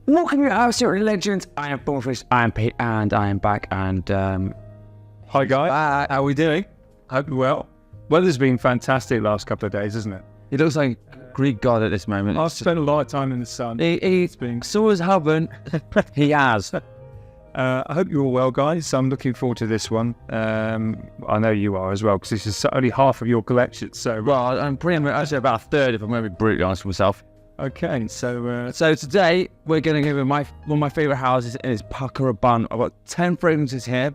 Welcome to Absolute Legends. I am Fraiche, I am Pete, and I am back. And hi guys, how are we doing? Hope you're well. Weather's been fantastic last couple of days, isn't it? He looks like Greek god at this moment. I've spent a lot of time in the sun. It's been so has haven't. He has. I hope you're all well, guys. I'm looking forward to this one. I know you are as well, because this is only half of your collection. So well, I'm pretty much actually about a third, if I'm going to be brutally honest with myself. Okay, so today we're going to go with one of my favourite houses, and it's Paco Rabanne. I've got 10 fragrances here,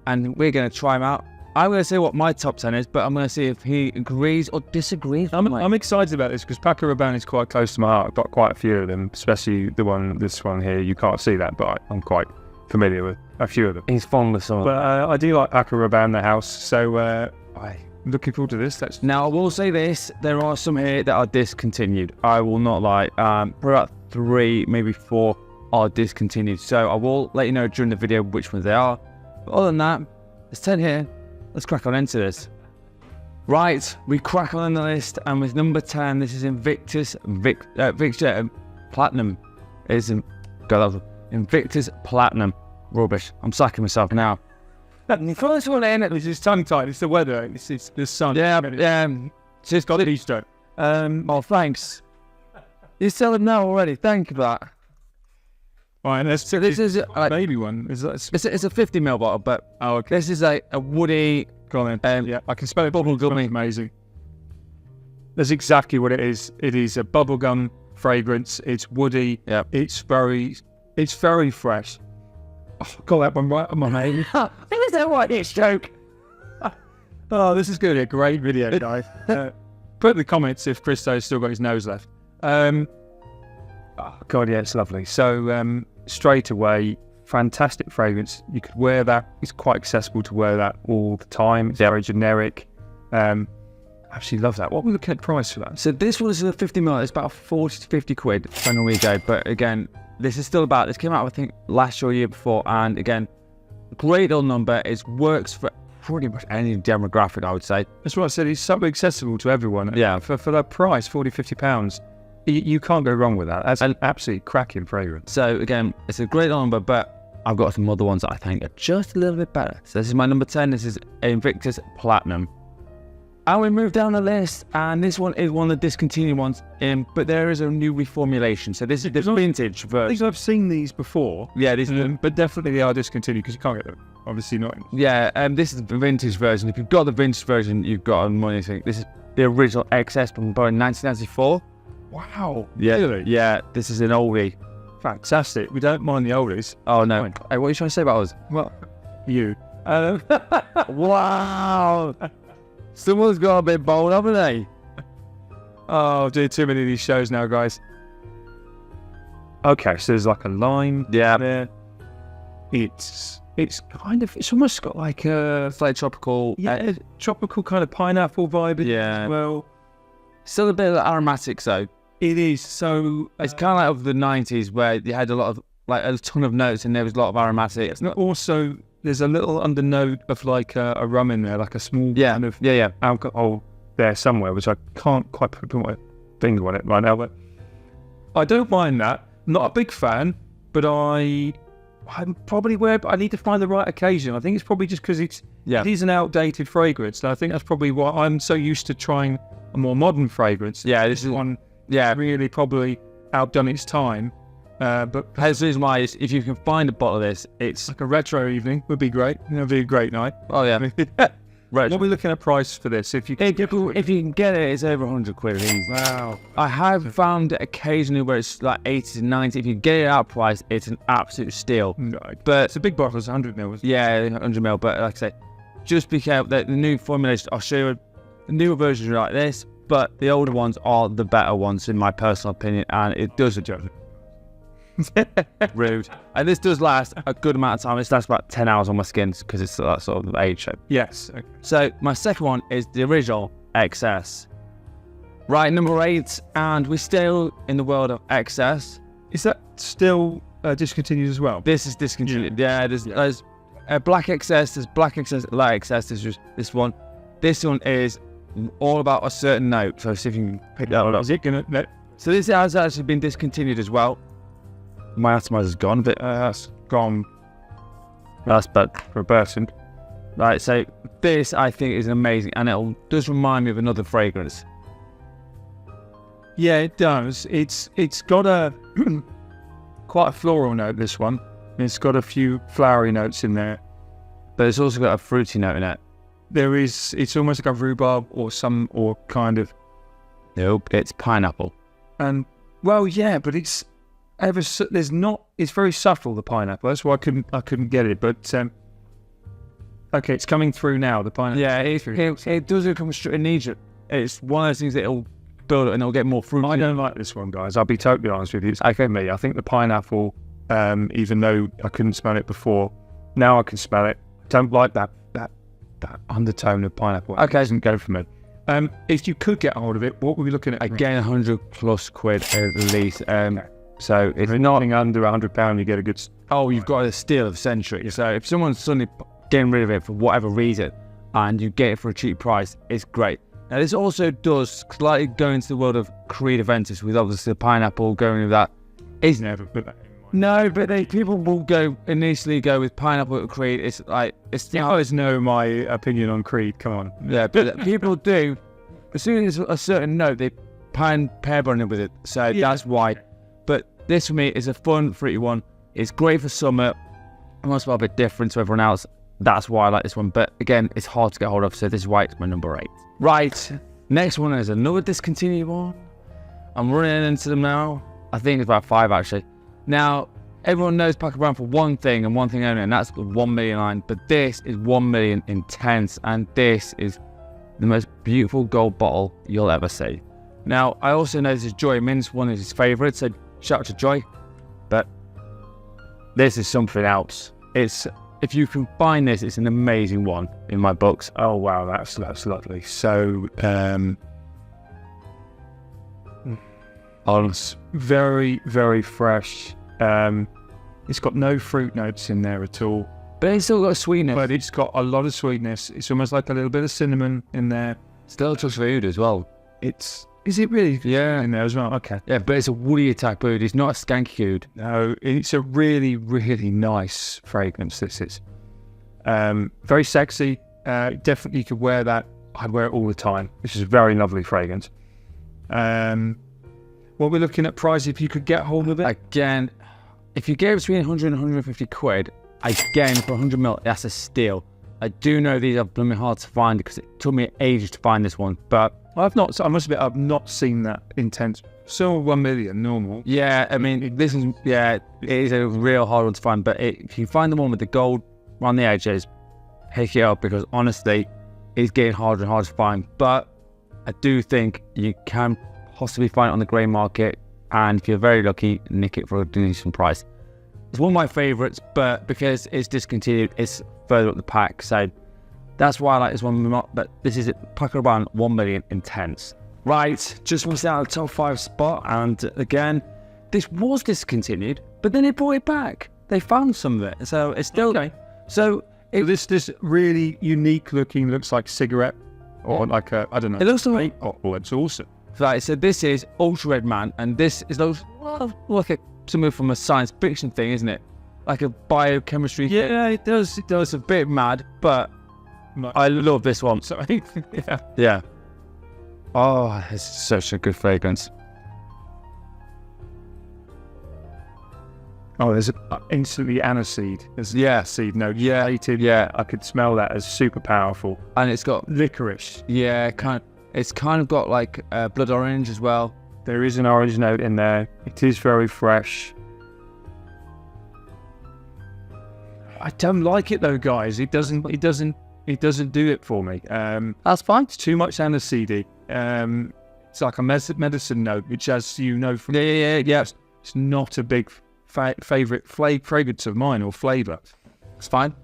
and we're going to try them out. I'm going to say what my top 10 is, but I'm going to see if he agrees or disagrees. I'm excited about this because Paco Rabanne is quite close to my heart. I've got quite a few of them, especially this one here. You can't see that, but I'm quite familiar with a few of them. He's fond of some of them. But I do like Paco Rabanne, the house, so I'm looking forward to this. Now, I will say this, there are some here that are discontinued. I will not lie. Probably about 3, maybe 4 are discontinued. So I will let you know during the video which ones they are. But other than that, there's 10 here. Let's crack on into this. Right, we crack on the list, and with number 10, this is Invictus Victory Platinum. It's Invictus Platinum. Rubbish. I'm sacking myself now. Throw this one in. This is tongue tied. It's the weather. It's the sun. Yeah, Just got Easter. Oh, thanks. You sell them now already. Thank you for that. Right, so this is a baby one. It's a 50ml bottle, but okay. This is a woody. Go on then. Yeah, I can spell it. Bubblegum. Amazing. That's exactly what it is. It is a bubblegum fragrance. It's woody. Yeah. It's very fresh. Oh, got that one right on my name. It was a white joke. Oh, this is going to be a great video, guys. Put in the comments if Christo's still got his nose left. Oh, God, yeah, it's lovely. So, straight away, fantastic fragrance. You could wear that. It's quite accessible to wear that all the time. It's very generic. Absolutely love that. What are we looking at price for that? So this one is a 50ml. It's about 40 to 50 quid, depending on where you go. But again, this is still this came out, I think, last year or year before. And again, great little number. It works for pretty much any demographic, I would say. That's what I said. It's so accessible to everyone. Yeah. For that price, 40, 50 pounds, you can't go wrong with that. That's an absolutely cracking fragrance. So again, it's a great number, but I've got some other ones that I think are just a little bit better. So this is my number 10. This is Invictus Platinum. And we move down the list, and this one is one of the discontinued ones, but there is a new reformulation. So this is the vintage version. I think I've seen these before. Yeah, these but definitely they are discontinued because you can't get them. Obviously not. Yeah, this is the vintage version. If you've got the vintage version, you've got a money thing. This is the original XS from 1994. Wow. Yeah. Really? Yeah, this is an oldie. Fantastic. We don't mind the oldies. Oh, no. Fine. Hey, what are you trying to say about us? Well, you. Wow. Someone's got a bit bold, haven't they? Oh, I've done too many of these shows now, guys. Okay, so there's like a lime. Yeah. There. It's almost got like a It's like tropical. tropical kind of pineapple vibe. Yeah. Well, Still a bit of aromatics though. it is. So It's kind of like of the 90s where you had a lot of, like a ton of notes and there was a lot of aromatics. also there's a little undernote of like a rum in there, like a small kind of alcohol there somewhere, which I can't quite put my finger on it right now. But I don't mind that. Not a big fan, but I'm probably but I need to find the right occasion. I think it's probably just because it is an outdated fragrance, and I think that's probably why I'm so used to trying a more modern fragrance. Yeah, this is one. Yeah, Really probably outdone its time. But the reason why is if you can find a bottle of this, it's like a retro evening would be great. It'd be a great night. oh yeah. What are we looking at price for this? If you If you can get it, it's over 100 quid. Wow. I have found it occasionally where it's like 80 to 90. If you get it out price, it's an absolute steal. But it's a big bottle. It's 100 ml. yeah, 100 ml. But like I say, just be careful that the new formulation. I'll show you the newer versions are like this, but the older ones are the better ones in my personal opinion, and it does a job. Rude. And this does last a good amount of time. This lasts about 10 hours on my skin because it's that sort of age shape. Yes. Okay. So my second one is the original XS. Right, number 8, and we're still in the world of XS. Is that still discontinued as well? This is discontinued. Yeah, there's Black XS, there's Black XS, Light XS, there's just this one. This one is all about a certain note. So see if you can pick that one up. Is it gonna? No. So this has actually been discontinued as well. My atomizer's gone a bit. That's gone. That's bad for a person. Right, so this I think is amazing, and it does remind me of another fragrance. Yeah, it does. It's got a quite a floral note. This one. It's got a few flowery notes in there, but it's also got a fruity note in it. There is. It's almost like a rhubarb or kind of. Nope, it's pineapple. And well, yeah, but it's there's not. It's very subtle, the pineapple. That's why I couldn't get it. But okay, it's coming through now. The pineapple. Yeah, it doesn't come straight in Egypt. It's one of those things that it'll build it and it'll get more fruit. I don't like this one, guys. I'll be totally honest with you. It's okay, me. I think the pineapple, even though I couldn't smell it before, now I can smell it. I don't like that undertone of pineapple. Okay, it doesn't go for me. If you could get hold of it, what were we looking at? Again, £100+ at least. Okay. So if you're not under £100, you get a good. Oh, you've got a steal of the century. Yeah. So if someone's suddenly getting rid of it for whatever reason, and you get it for a cheap price, it's great. Now this also does slightly go into the world of Creed Aventus, with obviously the pineapple going with that. It's never put that in mind. No, but people will initially go with pineapple at Creed. It's like You always know my opinion on Creed. Come on. Yeah, but people do. As soon as a certain note, they pair bun it with it. So yeah, that's why. But this for me is a fun, fruity one. It's great for summer. It must be a bit different to everyone else. That's why I like this one. But again, it's hard to get hold of. So this is why it's my number 8. Right. Next one is another discontinued one. I'm running into them now. I think it's about 5 actually. Now, everyone knows Paco Rabanne for one thing and one thing only, and that's the 1 million line. But this is 1 million intense, and this is the most beautiful gold bottle you'll ever see. Now, I also know this is Joy Min's one of his favourites, so shout out to Joy. But this is something else. If you can find this, it's an amazing one in my books. Oh wow, that's lovely. So, it's very, very fresh. It's got no fruit notes in there at all. But it's still got sweetness. But it's got a lot of sweetness. It's almost like a little bit of cinnamon in there. Still touch of oud as well. Is it really? Yeah. In there as well? Okay. Yeah, but it's a woody attack oud. It's not a skanky oud. No, it's a really, really nice fragrance, this is. Very sexy. Definitely could wear that. I'd wear it all the time. This is a very lovely fragrance. What we're looking at price, if you could get hold of it? Again, if you get between 100 and 150 quid, again, for 100ml, that's a steal. I do know these are blooming hard to find because it took me ages to find this one, but I must admit, I've not seen that intense. Still 1 million, normal. Yeah, I mean, it is a real hard one to find, but if you find the one with the gold around the edges, pick it up, because honestly, it's getting harder and harder to find. But I do think you can possibly find it on the grey market, and if you're very lucky, nick it for a decent price. It's one of my favourites, but because it's discontinued, it's further up the pack, so that's why I like this one. But this is it, Paco Rabanne 1 million intense. Right, just missed out the top 5 spot, and again, this was discontinued, but then they brought it back. They found some of it, so it's still okay. So this really unique looking, looks like cigarette, or like a, I don't know. It looks like, oh, it's awesome. Right, so this is Ultra Red Man, and this is like something from a science fiction thing, isn't it? Like a biochemistry thing. Yeah, it does. It's a bit mad, but I love this one. Sorry. Yeah. Oh, it's such a good fragrance. Oh, there's instantly aniseed. There's seed note. Yeah. Yeah, I could smell that as super powerful. And it's got licorice. Yeah, it's kind of got like blood orange as well. There is an orange note in there. It is very fresh. I don't like it though, guys. It doesn't do it for me. That's fine. It's too much aniseedy. It's like a medicine note, which, as you know from yeah, it's not a big favorite fragrance of mine or flavor. It's fine.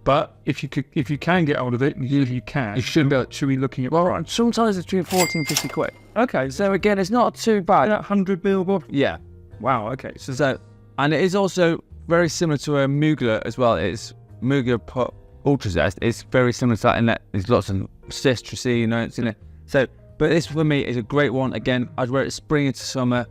But if you can get hold of it, you can. You should be able to. Should we looking at? Well, sometimes it's between 40 and 50 quid. Okay, so again, it's not too bad. 100ml bottle. Yeah. Wow. Okay. So and it is also very similar to a Mugler as well. It's Mugler put Ultra Zest, it's very similar to that in that there's lots of citrusy notes in it. So, but this for me is a great one. Again, I'd wear it spring into summer.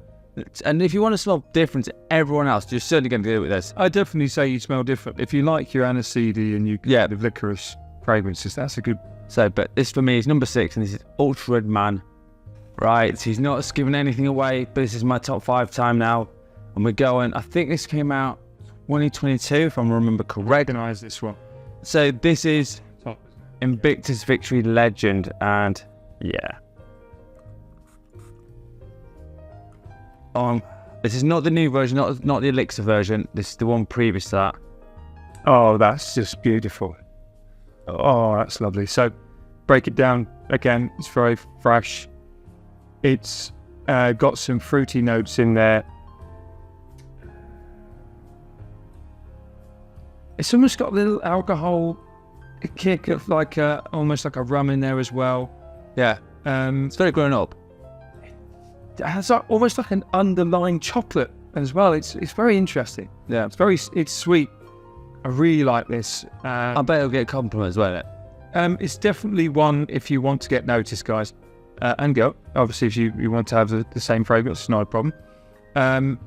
And if you want to smell different to everyone else, you're certainly going to do it with this. I definitely say you smell different. If you like your aniseed and you get the licorice fragrances, that's a good. So, but this for me is number 6, and this is Ultra Red Man. Right, he's not giving anything away, but this is my top 5 time now. And we're going, I think this came out 2022, if I remember correct. Recognize this one. So this is Invictus Victory Legend, and yeah. This is not the new version, not the Elixir version. This is the one previous to that. Oh, that's just beautiful. Oh, that's lovely. So, break it down again. It's very fresh. It's got some fruity notes in there. It's almost got a little alcohol kick of like almost like a rum in there as well. Yeah. It's very grown up. It has almost like an underlying chocolate as well. It's very interesting. Yeah. It's sweet. I really like this. I bet it'll get compliments, won't it? It's definitely one if you want to get noticed, guys. And go. Obviously, if you want to have the same fragrance, it's not a problem. I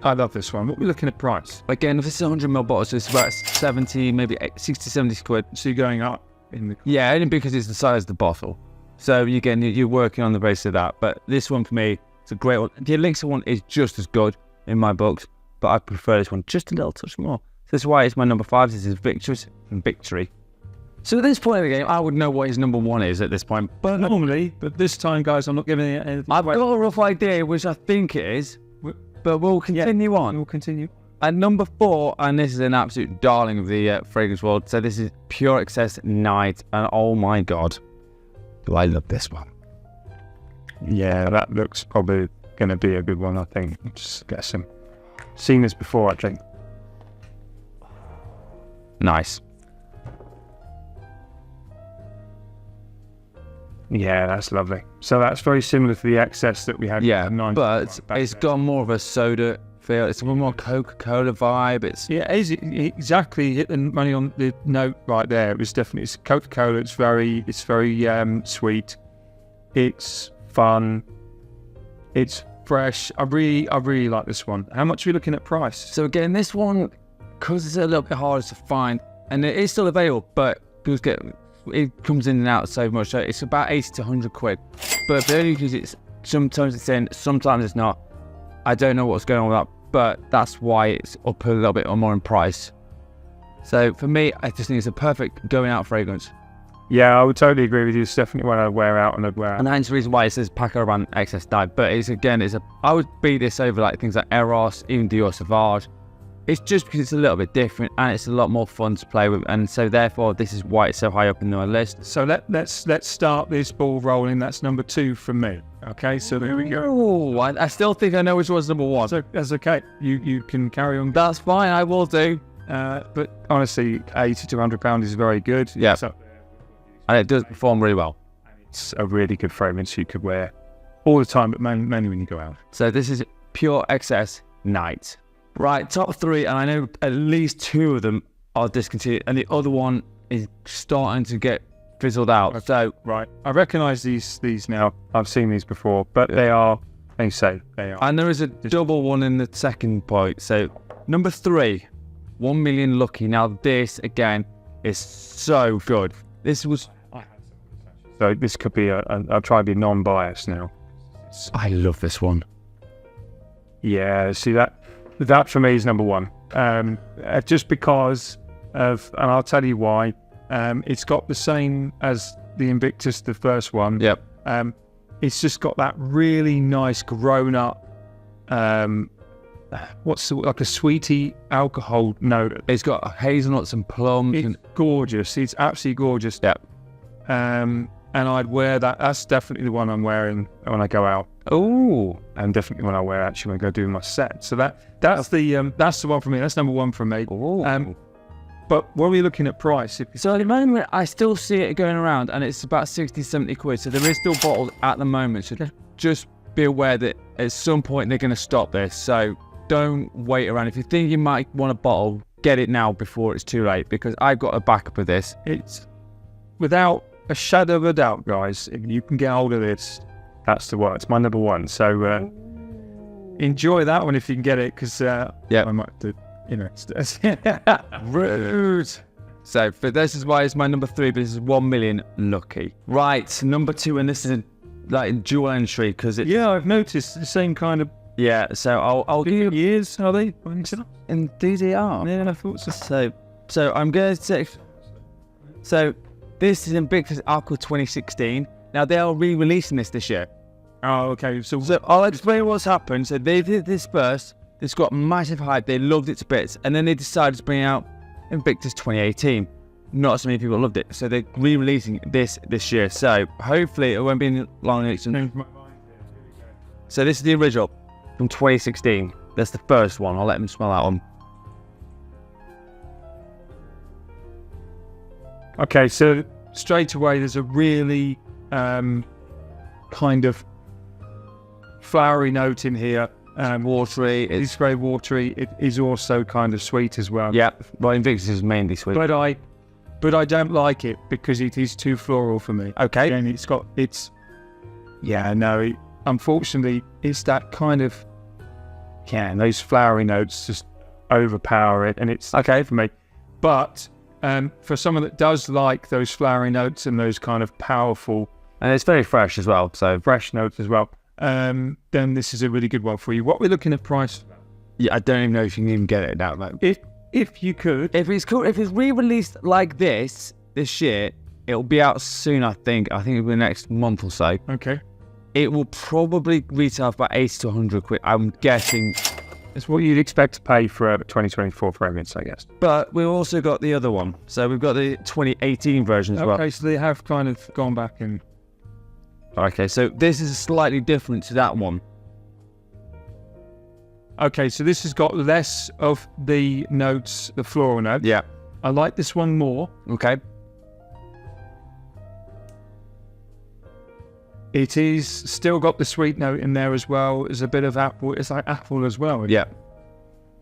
love this one. What are we looking at price? Again, if it's 100ml bottle, so it's about 70, maybe 60, 70 quid. So you're going up in the... Yeah, only because it's the size of the bottle. So you're working on the basis of that. But this one for me, it's a great one. The Elixir one is just as good in my books, but I prefer this one just a little touch more. So that's why it's my number 5. This is Victus Victory. So at this point in the game, I would know what his number 1 is at this point. But normally, but this time, guys, I'm not giving it anything. I've got a rough idea, which I think it is, but we'll continue on. We'll continue. At number 4, and this is an absolute darling of the fragrance world, so this is Pure Excess Night, and oh my god, do I love this one. Yeah, that looks probably going to be a good one, I think. Just get some... Seen this before, I think. Nice. Yeah, that's lovely. So that's very similar to the excess that we had. Yeah, but it's got more of a soda feel. It's a little more Coca-Cola vibe. It's exactly hit the money on the note right there. It was definitely Coca-Cola. It's very sweet. It's fun. It's fresh. I really like this one. How much are we looking at price? So again, this one, because it's a little bit harder to find, and it is still available, but it comes in and out so much, so it's about 80 to 100 quid. But only because sometimes it's in, sometimes it's not. I don't know what's going on with that, but that's why it's up a little bit more in price. So for me, I just think it's a perfect going out fragrance. Yeah, I would totally agree with you. It's definitely one I'd wear out and I'd wear out. And that's the reason why it says Paco Rabanne Excess Night. But I would beat this over like things like Eros, even Dior Sauvage. It's just because it's a little bit different and it's a lot more fun to play with, and so therefore this is why it's so high up in my list. So let's start this ball rolling. That's number 2 from me. Okay, so there we go. Oh, I still think I know which one's number 1. So that's okay. You can carry on. That's fine. I will do. But honestly, £80 to £100 is very good. Yeah, and it does perform really well. It's a really good fragrance you could wear all the time, but mainly when you go out. So this is Pure Excess Night. Right, top 3, and I know at least 2 of them are discontinued, and the other one is starting to get fizzled out. Okay. So right, I recognise these now. I've seen these before, but they are. They say they are. And there is a double one in the second point. So number 3, 1 Million Lucky. Now this again is so good. This was. So this could be I'll try to be non-biased now. I love this one. Yeah, see that for me is number 1. Just because of, and I'll tell you why. It's got the same as the Invictus, the first one. Yep. It's just got that really nice grown-up, like a sweetie alcohol note. It's got hazelnuts and plums. It's gorgeous. It's absolutely gorgeous. Yep. And I'd wear that. That's definitely the one I'm wearing when I go out. Oh, and definitely when I wear actually when I go do my set. So that's the one for me. That's number 1 for me. Oh. But when we're looking at price, so at the moment I still see it going around, and it's about 60, 70 quid. So there is still bottles at the moment. So just be aware that at some point they're going to stop this. So don't wait around. If you think you might want a bottle, get it now before it's too late, because I've got a backup of this. It's without a shadow of a doubt, guys. If you can get hold of this, that's the one. It's my number one. So enjoy that one if you can get it, because I might have to, rude. So for this is why it's my number 3, but this is 1 million lucky. Right, number 2, and this is like dual entry because it's... Yeah, I've noticed the same kind of... Yeah, so I'll give you... Years, are they? Indeed they are. Yeah, I thought so. So I'm going to say... So this is Invictus Aqua 2016. Now they are re-releasing this year. Oh, okay. So I'll explain what's happened. So they did this first. This got massive hype. They loved it to bits. And then they decided to bring out Invictus 2018. Not so many people loved it. So they're re-releasing this year. So hopefully it won't be long. So this is the original from 2016. That's the first one. I'll let them smell that one. Okay, so straight away there's a really kind of flowery note in here. Watery. It's very watery. It is also kind of sweet as well. Yeah, well, Invictus is mainly sweet. But I don't like it because it is too floral for me. Okay. And unfortunately, it's that kind of, those flowery notes just overpower it, and it's okay for me. But for someone that does like those flowery notes and those kind of powerful... And it's very fresh as well, so... Fresh notes as well. Then this is a really good one for you. What we're looking at price? Yeah, I don't even know if you can even get it now. If you could. If it's cool, if it's re-released like this year, it'll be out soon, I think. I think it'll be the next month or so. Okay. It will probably retail for about 80 to 100 quid, I'm guessing. It's what you'd expect to pay for a 2024 fragrance, I guess. But we've also got the other one. So we've got the 2018 version as well. Okay, so they have kind of gone back and... Okay, so this is slightly different to that one. Okay, so this has got less of the notes, the floral notes. Yeah. I like this one more. Okay. It is still got the sweet note in there as well. There's a bit of apple. It's like apple as well. Yeah.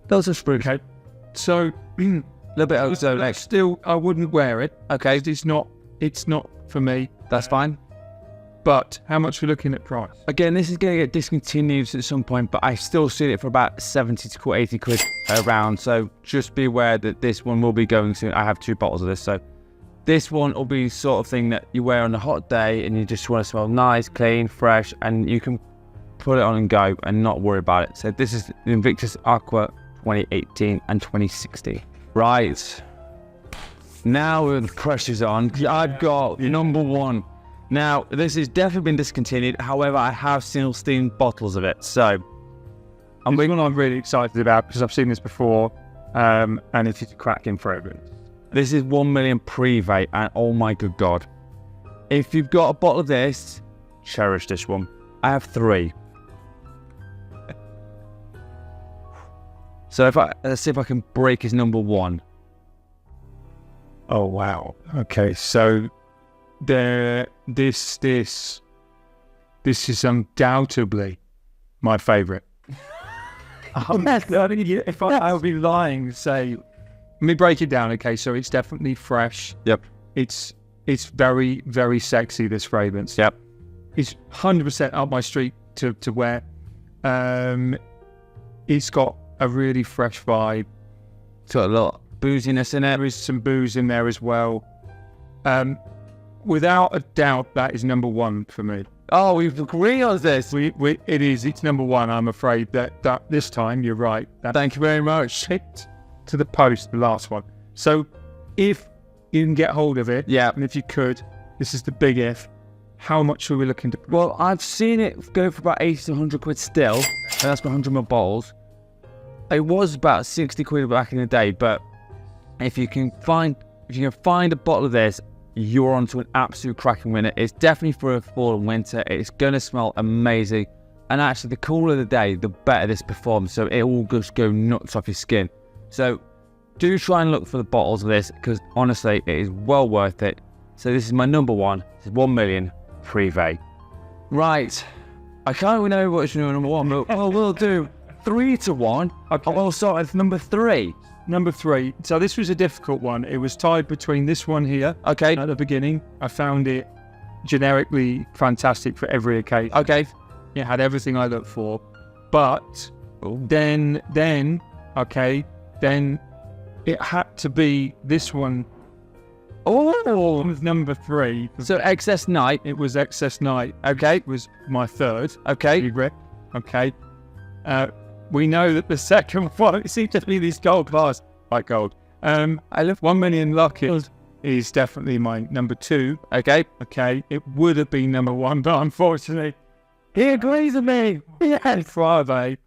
Those are fruit. Okay. So a little bit of so like still I wouldn't wear it. Okay. It's not for me. That's fine. But how much are we looking at price? Again, this is going to get discontinued at some point, but I still see it for about 70 to 80 quid around. So just be aware that this one will be going soon. I have 2 bottles of this. So this one will be the sort of thing that you wear on a hot day and you just want to smell nice, clean, fresh, and you can put it on and go and not worry about it. So this is the Invictus Aqua 2018 and 2016. Right. Now the pressure's on. I've got number 1. Now, this has definitely been discontinued. However, I have still seen bottles of it. So, I'm really excited about because I've seen this before, and it is a cracking fragrance. This is 1 Million Prive, and oh my good God. If you've got a bottle of this, cherish this one. I have 3. So let's see if I can break his number 1. Oh, wow. Okay, so... This is undoubtedly my favourite. If I would be lying to say, let me break it down. Okay, so it's definitely fresh. Yep. It's very, very sexy, this fragrance. Yep. It's 100% up my street to wear. It's got a really fresh vibe. It's got a lot of booziness in it. There is some booze in there as well. Without a doubt, that is number 1 for me. Oh, we've agreed on this. It's number 1. I'm afraid that this time you're right. Thank you very much. Hit to the post, the last one. So if you can get hold of it, and if you could, this is the big if. How much are we looking to? Well, I've seen it go for about 80 to 100 quid still. And that's for 100 ml bottles. It was about 60 quid back in the day, but if you can find a bottle of this, you're onto an absolute cracking winner. It's definitely for a fall and winter. It's going to smell amazing. And actually, the cooler the day, the better this performs. So it will just go nuts off your skin. So do try and look for the bottles of this because honestly, it is well worth it. So this is my number 1. This is 1 Million Prive. Right. I can't even know what's your number 1, but we'll do 3 to 1. Okay. I'll start with number 3. Number 3. So this was a difficult one. It was tied between this one here. Okay. At the beginning, I found it generically fantastic for every occasion. Okay. It had everything I looked for. But then it had to be this one. Oh, It was number 3. so Excess Night. It was Excess Night. Okay. It was my 3rd. Okay. Okay. We know that the second one, it seems to be these gold bars. Like gold. I love 1 Million Lucky is definitely my number 2. Okay. Okay. It would have been number 1, but unfortunately, He agrees with me. Million Prive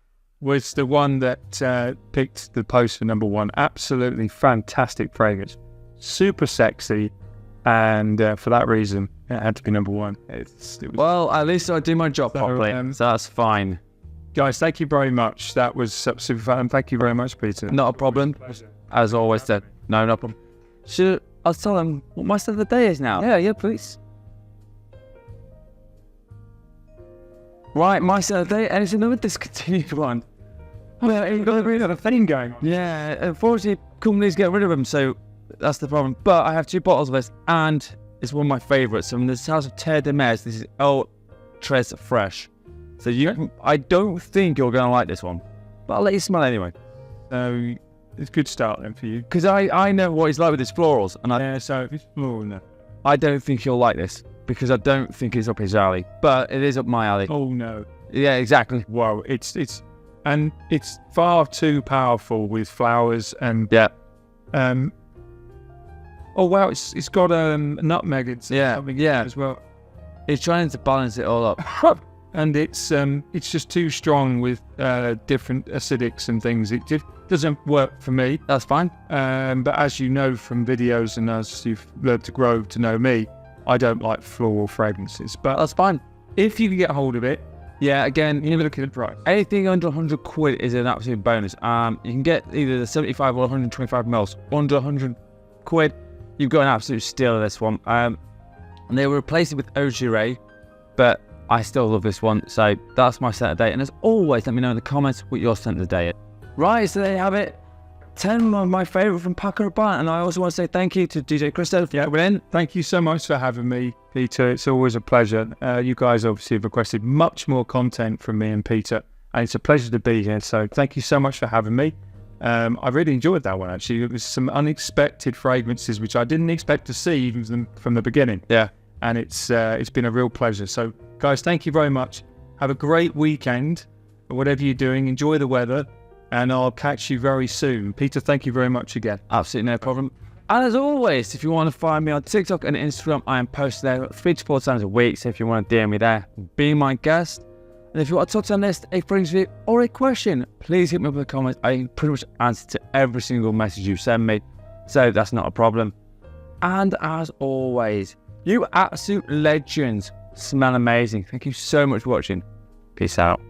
was the one that picked the post for number 1. Absolutely fantastic fragrance. Super sexy. And for that reason, it had to be number 1. Well, at least I do my job properly, so that's fine. Guys, thank you very much. That was super fun. Thank you very much, Peter. Not a problem. As always, said. No problem. I'll tell them what my set of the day is now. Yeah, please. Right, my set of the day, and it's another discontinued one. Well, you've got a really other thing going on. Yeah, unfortunately, companies get rid of them, so that's the problem. But I have 2 bottles of this, and it's one of my favourites. From the house of Terre. This is Très Fraiche. So I don't think you're going to like this one, but I'll let you smell it anyway. So it's a good start then for you. Because I know what he's like with his florals, and so if it's floral, no. I don't think he'll like this, because I don't think it's up his alley, but it is up my alley. Oh no. Yeah, exactly. Wow, it's far too powerful with flowers and oh wow, it's got nutmeg and something as well. It's trying to balance it all up. And it's just too strong with different acidics and things. It just doesn't work for me. That's fine. But as you know from videos and as you've learned to grow to know me, I don't like floral fragrances. But that's fine. If you can get hold of it, again, you look at the price. Anything under 100 quid is an absolute bonus. You can get either the 75 or 125 mils. Under 100 quid, you've got an absolute steal of this one. And they were replacing it with Ogire, but I still love this one, so that's my scent of the day. And as always, let me know in the comments what your scent of the day is. Right, so there you have it. 10 of my favourite from Paco Rabanne. And I also want to say thank you to DJ Christo for coming in. Thank you so much for having me, Peter. It's always a pleasure. You guys obviously have requested much more content from me and Peter, and it's a pleasure to be here. So thank you so much for having me. I really enjoyed that one, actually. It was some unexpected fragrances, which I didn't expect to see even from the beginning. Yeah. And it's been a real pleasure. So, guys, thank you very much. Have a great weekend, whatever you're doing. Enjoy the weather, and I'll catch you very soon. Peter, thank you very much again. Absolutely no problem. And as always, if you want to find me on TikTok and Instagram, I am posting there 3 to 4 times a week. So if you want to DM me there, be my guest. And if you want to touch on this, a fragrance review or a question, please hit me up in the comments. I pretty much answer to every single message you send me, so that's not a problem. And as always, you absolute legends smell amazing. Thank you so much for watching. Peace out.